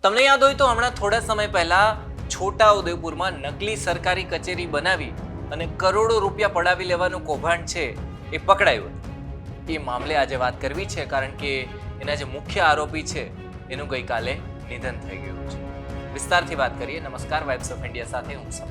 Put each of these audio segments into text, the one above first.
તમને યાદ હોય તો હમણાં થોડા સમય પહેલા છોટાઉદેપુરમાં નકલી સરકારી કચેરી બનાવી અને કરોડો રૂપિયા પડાવી લેવાનું કૌભાંડ છે એ પકડાયું. એ મામલે આજે વાત કરવી છે કારણ કે એના જે મુખ્ય આરોપી છે એનું ગઈકાલે નિધન થઈ ગયું છે. વિસ્તારથી વાત કરીએ. નમસ્કાર, વાઇબ્સ ઓફ ઇન્ડિયા સાથે હું છું.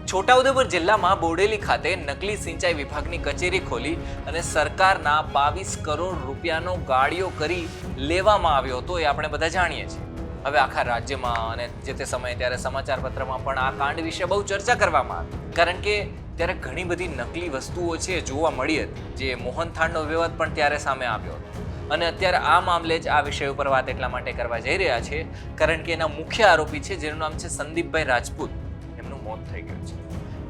છોટાઉદેપુર જિલ્લામાં બોડેલી ખાતે નકલી સિંચાઈ વિભાગની કચેરી ખોલી અને સરકારના 22 કરોડ રૂપિયાનો ગાળિયો કરી લેવામાં આવ્યો હતો એ આપણે બધા જાણીએ છીએ. હવે આખા રાજ્યમાં અને જે તે સમયે ત્યારે સમાચાર પત્રમાં પણ આ કાંડ વિશે બહુ ચર્ચા કરવામાં આવી, કારણ કે ત્યારે ઘણી બધી નકલી વસ્તુઓ છે જોવા મળી હતી. જે મોહનથાળનો વિવાદ પણ ત્યારે સામે આવ્યો હતો અને અત્યારે આ મામલે જ આ વિષય ઉપર વાત એટલા માટે કરવા જઈ રહ્યા છે કારણ કે એના મુખ્ય આરોપી છે જેનું નામ છે સંદીપભાઈ રાજપૂત. એમનું મોત થઈ ગયું છે.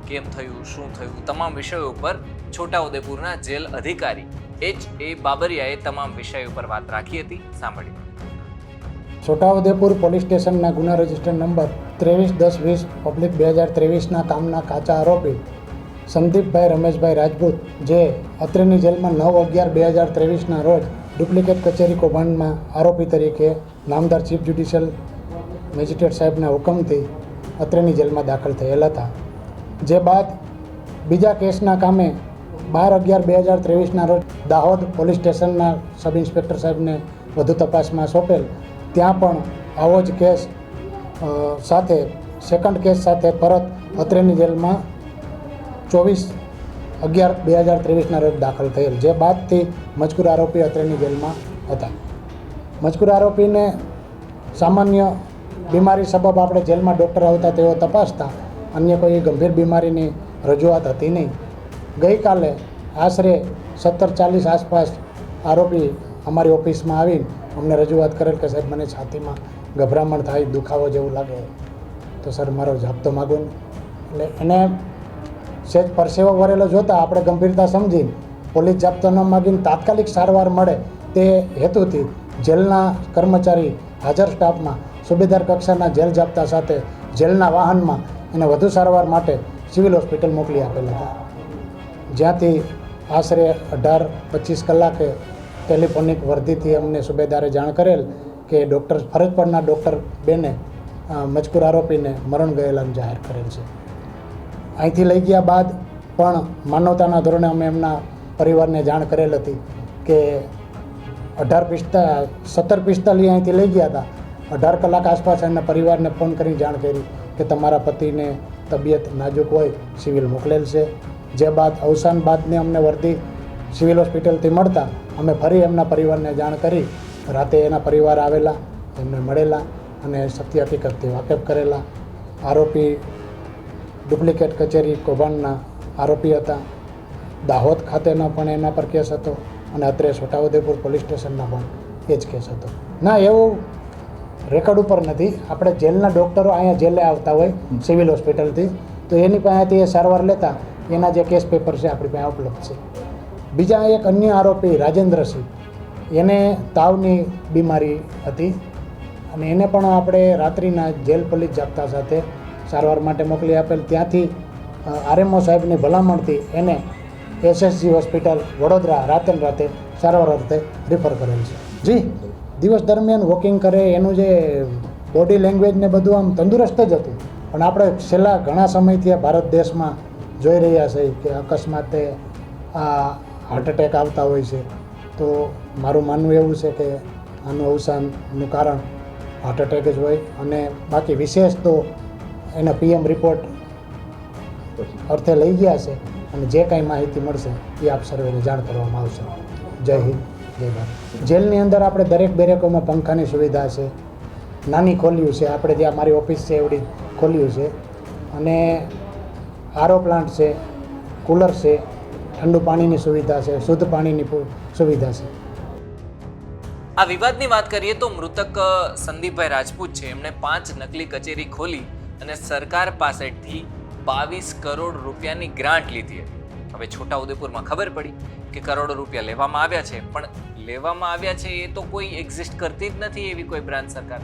કેમ થયું, શું થયું, તમામ વિષયો ઉપર છોટાઉદેપુરના જેલ અધિકારી H.A. બાબરિયાએ તમામ વિષયો ઉપર વાત રાખી હતી. સાંભળ્યું. છોટાઉદેપુર પોલીસ સ્ટેશનના ગુના રજિસ્ટર નંબર 23/10/20/2023ના કામના કાચા આરોપી સંદીપભાઈ રમેશભાઈ રાજપૂત, જે અત્રેની જેલમાં 9/11/2023ના રોજ ડુપ્લિકેટ કચેરી કૌભાંડમાં આરોપી તરીકે નામદાર ચીફ જ્યુડિશિયલ મેજિસ્ટ્રેટ સાહેબના હુકમથી અત્રેની જેલમાં દાખલ થયેલ હતા. જે બાદ બીજા કેસના કામે 12/11/2023ના રોજ દાહોદ પોલીસ સ્ટેશનના સબ ઇન્સ્પેક્ટર સાહેબને વધુ તપાસમાં સોંપેલ. ત્યાં પણ આવો જ કેસ સાથે સેકન્ડ કેસ સાથે પરત અત્રેની જેલમાં 24/11/2023ના રોજ દાખલ થયેલ. જે બાદથી મજકૂર આરોપી અત્રેની જેલમાં હતા. મજકૂર આરોપીને સામાન્ય બીમારી સબબ આપણે જેલમાં ડૉક્ટર આવતા તેઓ તપાસતા, અન્ય કોઈ ગંભીર બીમારીની રજૂઆત હતી નહીં. ગઈકાલે આશરે 17:40 આસપાસ આરોપી અમારી ઓફિસમાં આવીને અમને રજૂઆત કરેલ કે સાહેબ મને છાતીમાં ગભરામણ થાય, દુખાવો જેવું લાગે, તો સર મારો જાપ્તો માગો ને. એટલે એને સહેજ પરસેવો વરેલો જોતાં આપણે ગંભીરતા સમજીને પોલીસ જાપ્તો ન માગીને તાત્કાલિક સારવાર મળે તે હેતુથી જેલના કર્મચારી હાજર સ્ટાફમાં સુબેદાર કક્ષાના જેલ જાપ્તા સાથે જેલના વાહનમાં એને વધુ સારવાર માટે સિવિલ હોસ્પિટલ મોકલી આપેલ હતા. જ્યાંથી આશરે 18-25 કલાકે ટેલિફોનિક વર્દીથી અમને સુબેદારે જાણ કરેલ કે ડૉક્ટર ફરજ પરના ડૉક્ટર બેને મજકૂર આરોપીને મરણ ગયેલાનું જાહેર કરેલ છે. અહીંથી લઈ ગયા બાદ પણ માનવતાના ધોરણે અમે એમના પરિવારને જાણ કરેલ હતી કે 17:45 અહીંથી લઈ ગયા હતા. 18 કલાક આસપાસ એમના પરિવારને ફોન કરી જાણ કરી કે તમારા પતિને તબિયત નાજુક હોય, સિવિલ મોકલેલ છે. જે બાદ અવસાન બાદને અમને વર્દી સિવિલ હોસ્પિટલથી મળતા અમે ફરી એમના પરિવારને જાણ કરી રાતે એના પરિવાર આવેલા, એમને મળેલા અને સત્ય હકીકતથી વાકેફ કરેલા. આરોપી ડુપ્લિકેટ કચેરી કૌભાંડના આરોપી હતા. દાહોદ ખાતેનો પણ એના પર કેસ હતો અને અત્રે છોટાઉદેપુર પોલીસ સ્ટેશનના પણ એ જ કેસ હતો. ના, એવું રેકોર્ડ ઉપર નથી. આપણે જેલના ડૉક્ટરો અહીંયા જેલે આવતા હોય સિવિલ હોસ્પિટલથી, તો એની પાસેથી એ સારવાર લેતા એના જે કેસ પેપર છે આપણી પાસે ઉપલબ્ધ છે. બીજા એક અન્ય આરોપી રાજેન્દ્રસિંહ, એને તાવની બીમારી હતી અને એને પણ આપણે રાત્રિના જેલ પોલીસ જાપ્તા સાથે સારવાર માટે મોકલી આપેલ. ત્યાંથી RMO સાહેબની ભલામણથી એને SSG હોસ્પિટલ વડોદરા રાતે સારવાર અર્થે રિફર કરેલ છે. જી, દિવસ દરમિયાન વોકિંગ કરે, એનું જે બોડી લેંગ્વેજ ને બધું આમ તંદુરસ્ત જ હતું. પણ આપણે છેલ્લા ઘણા સમયથી આ ભારત દેશમાં જોઈ રહ્યા છે કે અકસ્માતે આ હાર્ટ એટેક આવતા હોય છે. તો મારું માનવું એવું છે કે આનું અવસાનનું કારણ હાર્ટ એટેક જ હોય. અને બાકી વિશેષ તો એના PM રિપોર્ટ અર્થે લઈ ગયા છે અને જે કાંઈ માહિતી મળશે એ આપ સર્વેને જાણ કરવામાં આવશે. જય હિન્દ, જય ભારત. જેલની અંદર આપણે દરેક બેરેકોમાં પંખાની સુવિધા છે, નાની ખોલ્યું છે, આપણે જ્યાં મારી ઓફિસ છે એવડી ખોલ્યું છે, અને RO પ્લાન્ટ છે, કુલર છે, ઠંડુ પાણીની સુવિધા છે, શુદ્ધ પાણીની સુવિધા છે. આ વિવાદની વાત કરીએ તો મૃતક સંદીપભાઈ રાજપૂત છે. એમણે 5 નકલી કચેરી ખોલી અને સરકાર પાસેથી 22 કરોડ રૂપિયાની ગ્રાન્ટ લીધી હતી. હવે છોટાઉદેપુરમાં ખબર પડી કે કરોડો રૂપિયા લેવામાં આવ્યા છે, પણ લેવામાં આવ્યા છે એ તો કોઈ એક્ઝિસ્ટ કરતી જ નથી એવી કોઈ બ્રાન્ચ સરકાર.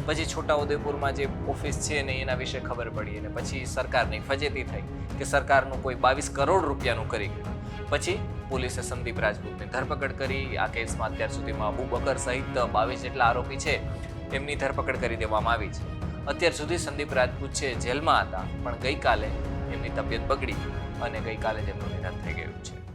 પછી છોટાઉદેપુરમાં જે ઓફિસ છે ને એના વિશે ખબર પડી અને પછી સરકારની ફજેતી થઈ કે સરકારનું કોઈ 22 કરોડ રૂપિયાનું કરી ગયું. પછી પોલીસે સંદીપ રાજપૂતની ધરપકડ કરી. આ કેસમાં અત્યાર સુધીમાં અબુ બકર સહિત 22 જેટલા આરોપી છે એમની ધરપકડ કરી દેવામાં આવી છે. અત્યાર સુધી સંદીપ રાજપૂત છે જેલમાં હતા, પણ ગઈકાલે એમની તબિયત બગડી અને ગઈકાલે જ એમનું નિધન થઈ ગયું છે.